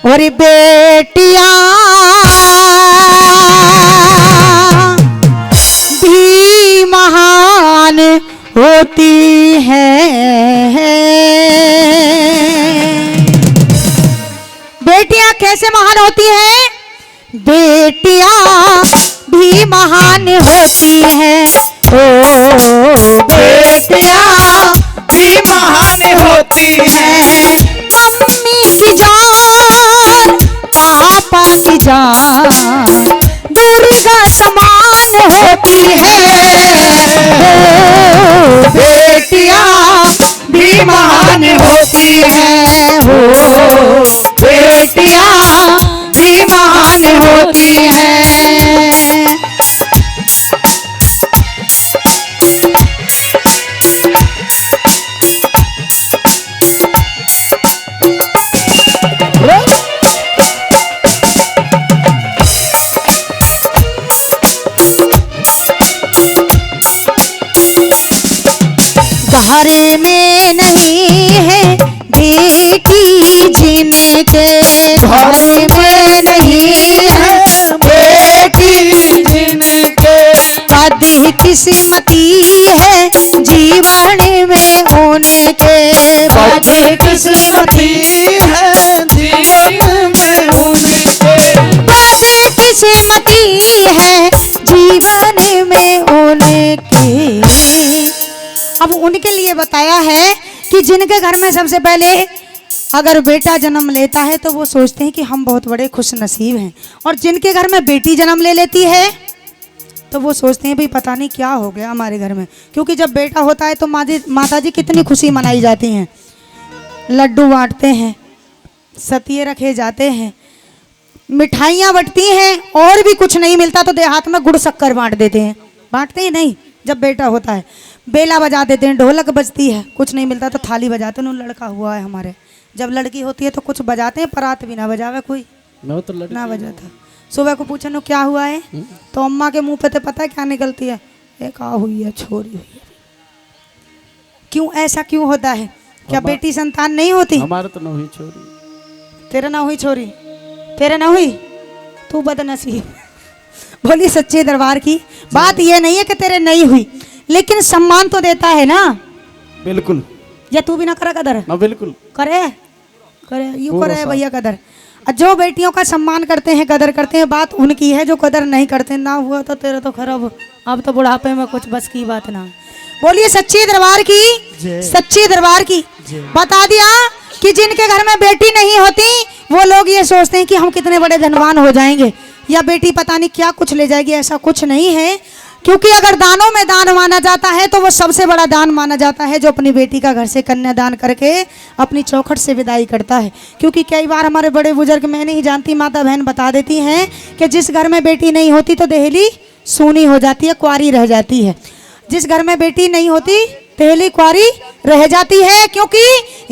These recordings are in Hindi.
और बेटियां भी महान होती हैं। बेटियां कैसे महान होती हैं? बेटियां भी महान होती हैं। ओ बेटियां भी महान होती हैं। मम्मी की जान पापा की जान दुर्गा समान होती है। बेटियां भी महान होती हैं। हो बेटियां भी महान होती हैं। घर में नहीं है बेटी जिनके, घर में नहीं है बेटी जिनके, कदी किस्मती है जीवन में होने के। कदी किस्मती है जीवन में होने के। कदी किस्मती है जीवन में होने के। अब उनके लिए बताया है कि जिनके घर में सबसे पहले अगर बेटा जन्म लेता है तो वो सोचते हैं कि हम बहुत बड़े खुश नसीब हैं, और जिनके घर में बेटी जन्म ले लेती है तो वो सोचते हैं भाई पता नहीं क्या हो गया हमारे घर में। क्योंकि जब बेटा होता है तो माता जी कितनी खुशी मनाई जाती हैं, लड्डू बांटते हैं, सतिये रखे जाते हैं, मिठाइयाँ बंटती हैं, और भी कुछ नहीं मिलता तो देहात में गुड़ शक्कर बांट देते हैं। बांटते ही नहीं जब बेटा होता है, बेला बजा देते हैं, ढोलक बजती है, कुछ नहीं मिलता तो थाली बजाते हैं। लड़का हुआ है हमारे, जब लड़की होती है तो कुछ बजाते हैं, परात भी ना बजावे कोई, ना बजाता। सुबह को पूछे नो क्या हुआ है तो अम्मा के मुंह पे तो पता है क्या निकलती है, एक आ हुई है, छोरी हुई है। क्यों ऐसा क्यों होता है? क्या बेटी संतान नहीं होती? हमारे तो ना हुई छोरी। तेरे ना हुई छोरी, तेरे ना हुई, तू बदनसीब। बोली सच्चे दरबार की बात ये नहीं है कि तेरे नहीं हुई, लेकिन सम्मान तो देता है ना। बिल्कुल। या तू भी ना करे कदर? ना बिल्कुल करे, करे यूं करे भैया कदर। जो बेटियों का सम्मान करते हैं, कदर करते हैं, बात उनकी है। जो कदर नहीं करते, ना हुआ तो तेरा तो खराब, अब तो बुढ़ापे में कुछ बस की बात ना। बोलिए सच्चे दरबार की, सच्चे दरबार की। बता दिया कि जिनके घर में बेटी नहीं होती वो लोग ये सोचते हैं कि हम कितने बड़े धनवान हो जाएंगे, या बेटी पता नहीं क्या कुछ ले जाएगी। ऐसा कुछ नहीं है, क्योंकि अगर दानों में दान माना जाता है तो वो सबसे बड़ा दान माना जाता है जो अपनी बेटी का घर से कन्यादान करके अपनी चौखट से विदाई करता है। क्योंकि कई बार हमारे बड़े बुजुर्ग, मैं नहीं जानती, माता बहन बता देती हैं कि जिस घर में बेटी नहीं होती तो देहली सूनी हो जाती है, कुंवारी रह जाती है। जिस घर में बेटी नहीं होती देहली कुंवारी रह जाती है, क्योंकि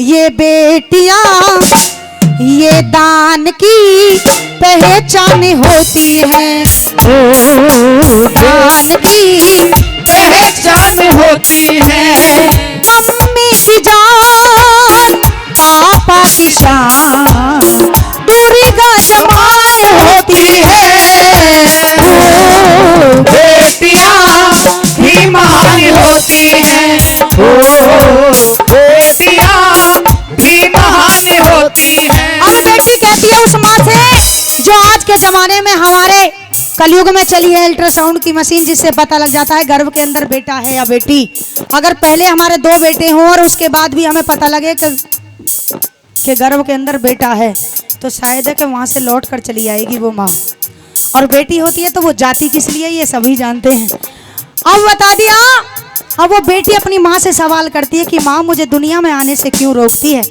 ये बेटियां ये दान की पहचान होती है। ओ दान की पहचान होती है। मम्मी की जान पापा की शान दुर्गा समान होती है। ओ बेटियां भी महान होती हैं। ओ बेटियां भी महान होती हैं। अब बेटी कहती है उस माँ से जो आज के जमाने में हमारे कलयुग में चली है अल्ट्रासाउंड की मशीन, जिससे पता लग जाता है गर्भ के अंदर बेटा है या बेटी। अगर पहले हमारे 2 बेटे हों और उसके बाद भी हमें पता लगे कि गर्भ के अंदर बेटा है, तो शायद है कि वहाँ से लौट कर चली आएगी वो माँ। और बेटी होती है तो वो जाती किस लिए ये सभी जानते हैं। अब बता दिया। अब वो बेटी अपनी माँ से सवाल करती है कि माँ मुझे दुनिया में आने से क्यों रोकती है?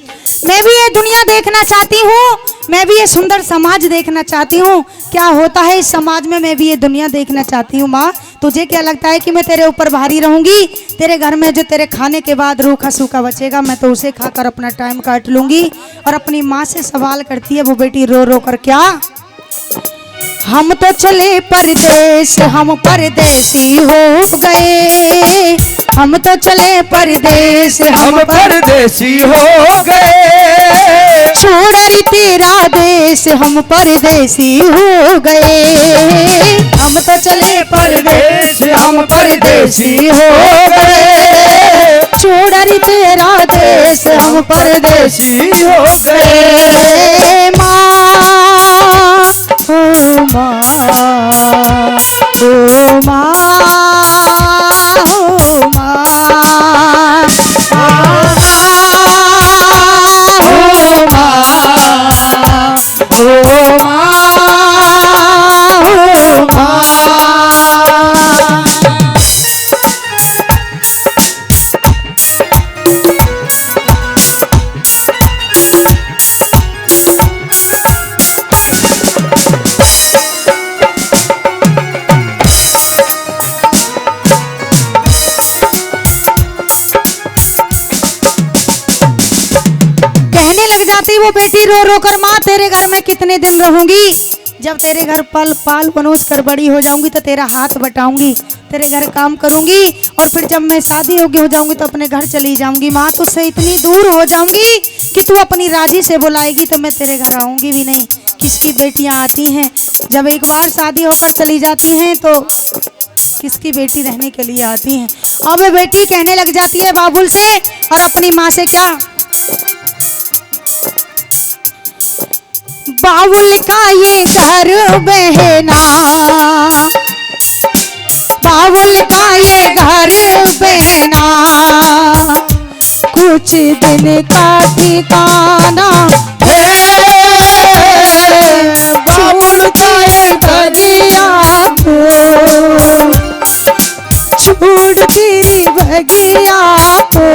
मैं भी ये दुनिया देखना चाहती हूँ, मैं भी ये सुंदर समाज देखना चाहती हूँ, क्या होता है इस समाज में, मैं भी ये दुनिया देखना चाहती हूँ। माँ तुझे क्या लगता है कि मैं तेरे ऊपर भारी रहूंगी? तेरे घर में जो तेरे खाने के बाद रूखा सूखा बचेगा मैं तो उसे खाकर अपना टाइम काट लूंगी। और अपनी माँ से सवाल करती है वो बेटी रो रो कर, क्या हम तो चले परदेश, हम परदेसी हो गए, हम तो चले परदेश, हम परदेसी हो गए। छोड़ री तेरा देश परदेश हम परदेसी हो गए, हम तो चले परदेश हम परदेसी हो गए, छोड़ रे तेरा देश हम परदेसी हो गए। माँ ओ माँ ओ माँ ओ माँ वो बेटी रो रो कर, माँ तेरे घर में कितने दिन रहूंगी, जब तेरे घर पल पाल बनोस कर बड़ी हो जाऊंगी तो तेरा हाथ बटाऊंगी, तेरे घर काम करूंगी और फिर जब मैं शादी योग्य हो जाऊंगी तो अपने घर चली जाऊंगी। माँ तुझसे इतनी दूर हो जाऊंगी कि तू अपनी राजी से बुलाएगी तो मैं तेरे घर आऊंगी भी नहीं। किसकी बेटियां आती हैं जब एक बार शादी होकर चली जाती हैं तो किसकी बेटी रहने के लिए आती हैं। अब वो बेटी कहने लग जाती है बाबुल से और अपनी माँ से, क्या बाबुल का ये घर बहना, बाबुल का ये घर बहना, कुछ दिन का ठिकाना है, बाबुल का ये घरिया को छोड़ तेरी बगिया को,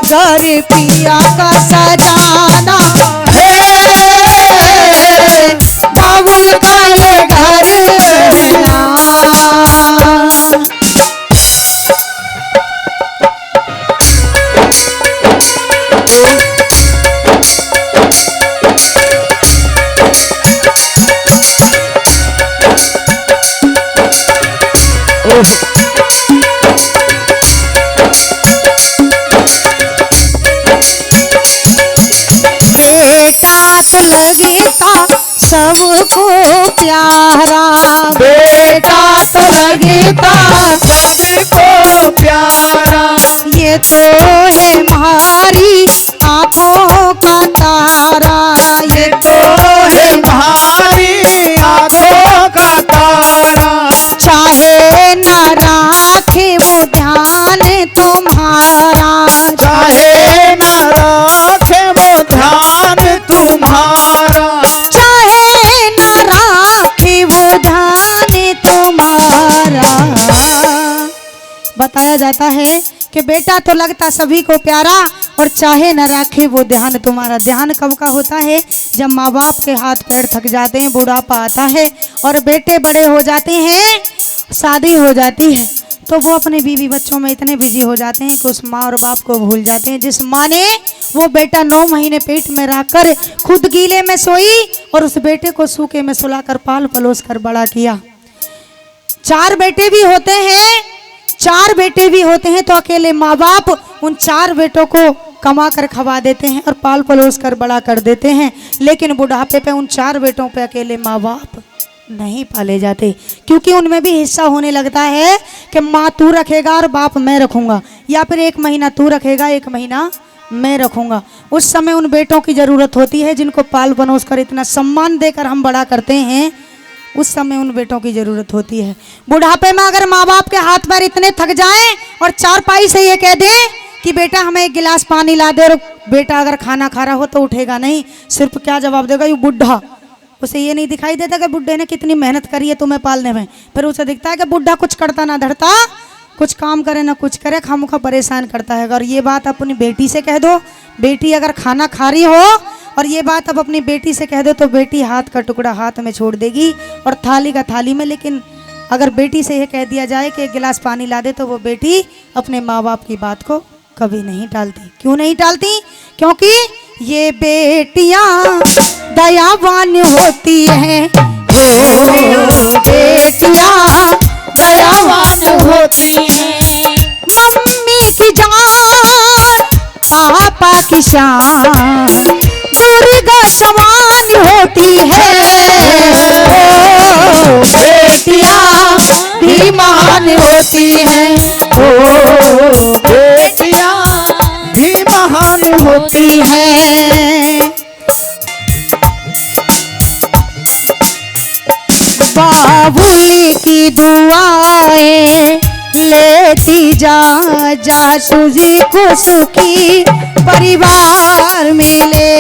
घर पिया का सजाना बाबुल का ये घर बहना। बेटा तो लगता सबको प्यारा, बेटा तो लगता सबको प्यारा, ये तो है हमारी आँखों का तारा, ये तो है हमारी आँखों का तारा, चाहे ना राखे वो ध्यान तुम्हारा, चाहे ना रखे वो ध्यान तुम्हारा, चाहे ना राखे वो ध्यान तुम्हारा। बताया जाता है कि बेटा तो लगता सभी को प्यारा और चाहे न राखे वो ध्यान तुम्हारा। ध्यान कब का होता है? जब माँ बाप के हाथ पैर थक जाते हैं, बुढ़ापा आता है और बेटे बड़े हो जाते हैं, शादी हो जाती है, तो वो अपने बीवी बच्चों में इतने बिजी हो जाते हैं कि उस माँ और बाप को भूल जाते हैं। जिस माँ ने वो बेटा 9 महीने पेट में रखकर खुद गीले में सोई और उस बेटे को सूखे में सुलाकर पाल पलोस कर बड़ा किया। 4 बेटे भी होते हैं, 4 बेटे भी होते हैं तो अकेले माँ बाप उन 4 बेटों को कमा कर खवा देते हैं और पाल पलोस कर बड़ा कर देते हैं। लेकिन बुढ़ापे पे उन 4 बेटों पे अकेले माँ बाप नहीं पाले जाते, क्योंकि उनमें भी हिस्सा होने लगता है कि माँ तू रखेगा और बाप मैं रखूंगा, या फिर 1 महीना तू रखेगा 1 महीना मैं रखूंगा। उस समय उन बेटों की जरूरत होती है जिनको पाल पलोस कर इतना सम्मान देकर हम बड़ा करते हैं, उस समय उन बेटों की जरूरत होती है। बुढ़ापे में अगर माँ बाप के हाथ पैर इतने थक जाएं और चारपाई से ये कह दें कि बेटा हमें 1 गिलास पानी ला दे, और बेटा अगर खाना खा रहा हो तो उठेगा नहीं, सिर्फ क्या जवाब देगा, ये बुढ़ा। उसे ये नहीं दिखाई देता कि बुढ़े ने कितनी मेहनत करी है तुम्हें पालने में, फिर उसे दिखता है कि बुढ़ा कुछ करता ना धरता, कुछ काम करे ना कुछ करे, खामखा परेशान करता है। और ये बात अपनी बेटी से कह दो, बेटी अगर खाना खा रही हो और ये बात अब अपनी बेटी से कह दो तो बेटी हाथ का टुकड़ा हाथ में छोड़ देगी और थाली का थाली में। लेकिन अगर बेटी से यह कह दिया जाए कि 1 गिलास पानी ला दे तो वो बेटी अपने माँ बाप की बात को कभी नहीं टालती। क्यों नहीं टालती? क्योंकि ये बेटियां दयावान होती हैं, हो बेटियां दयावान होती हैं। मम्मी की जान पापा की शान, दुर्गा समान है, ओ बेटियां भी महान होती हैं, ओ बेटियां भी महान होती होती हैं। बाबुल की दुआएं लेती जा जा, तुझको सुखी परिवार मिले।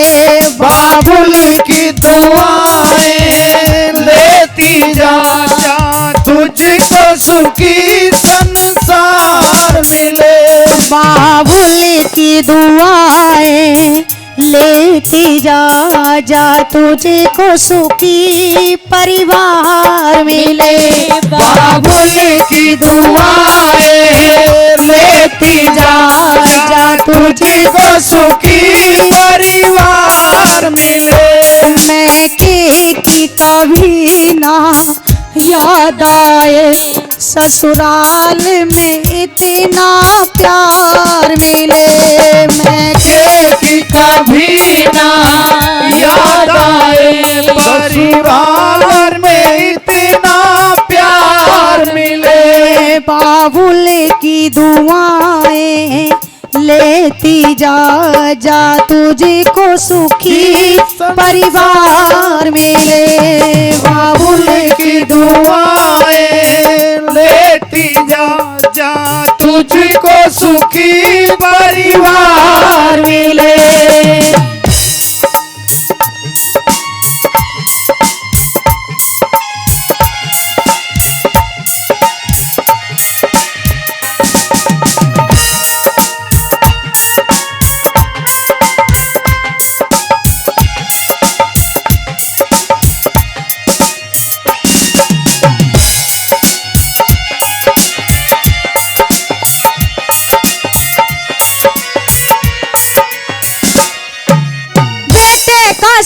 बाबुल की दुआएं लेती जा जा, तुझको सुखी संसार मिले। बाबुल की दुआएं लेती जा जा, तुझको सुखी परिवार मिले। बाबुल की दुआएं लेती जा जा, तुझको सुखी परिवार मिले। मैं की कभी ना याद आए, ससुराल में इतना प्यार मिले। मैं कि कभी ना याद आए, ससुराल में इतना प्यार मिले। बाबुल की दुआएं लेती जा जा, तुझको सुखी परिवार मिले। बाबुल की दुआएं लेती जा जा, तुझको सुखी परिवार मिले।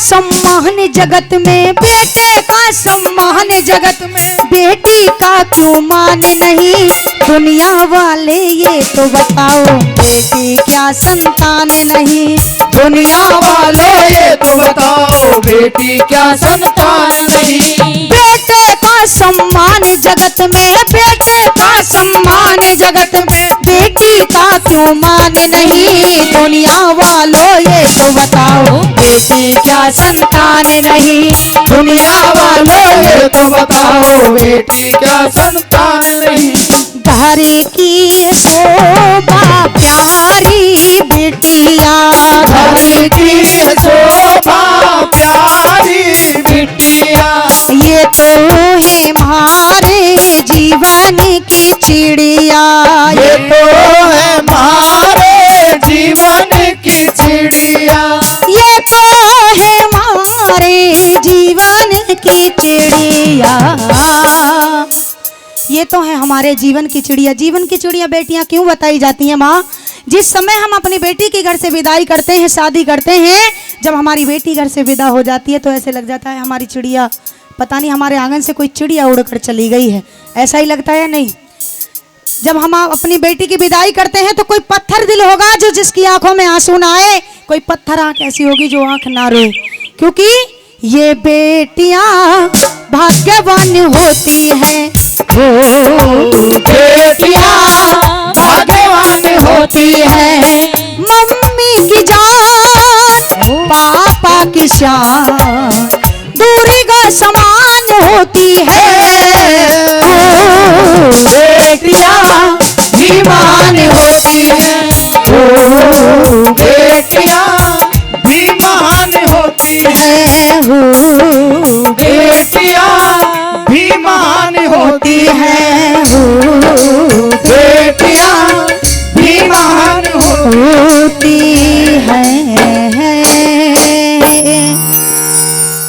सम्मान जगत में, बेटे का सम्मान जगत में, बेटी का क्यों मान नहीं। दुनिया वाले ये तो बताओ, बेटी क्या संतान नहीं। दुनिया वालों ये तो बताओ, बेटी क्या संतान नहीं। बेटे का सम्मान जगत में, बेटे का सम्मान जगत में, बेटी का क्यों मान नहीं। दुनिया वालों ये तो बताओ, बेटी क्या संतान नहीं। दुनिया वालों ये तो बताओ, बेटी क्या संतान नहीं। घर की शोभा प्यारी बिटिया, घर की शोभा प्यारी बिटिया, ये तो है हमारे जीवन की चिड़िया। ये तो है हमारे जीवन की चिड़िया। ये तो है हमारे जीवन की चिड़िया। ये तो है हमारे जीवन की चिड़िया। जीवन की चिड़िया बेटियां क्यों बताई जाती हैं माँ? जिस समय हम अपनी बेटी के घर से विदाई करते हैं, शादी करते हैं, जब हमारी बेटी घर से विदा हो जाती है तो ऐसे लग जाता है हमारी चिड़िया, पता नहीं हमारे आंगन से कोई चिड़िया उड़कर चली गई है। ऐसा ही लगता है नहीं? जब हम अपनी बेटी की विदाई करते हैं तो कोई पत्थर दिल होगा जो जिसकी आंखों में आंसू ना आए, कोई पत्थर आंख ऐसी होगी जो आंख ना रोए, क्योंकि ये बेटियां भाग्यवान होती हैं। बेटियां भाग्यवान होती है। मम्मी की जान पापा की शान, दूरी का समान होती है। बेटियां जीवान होती है। बेटियां भी महान होती है। बेटियां भी महान होती है। बेटियां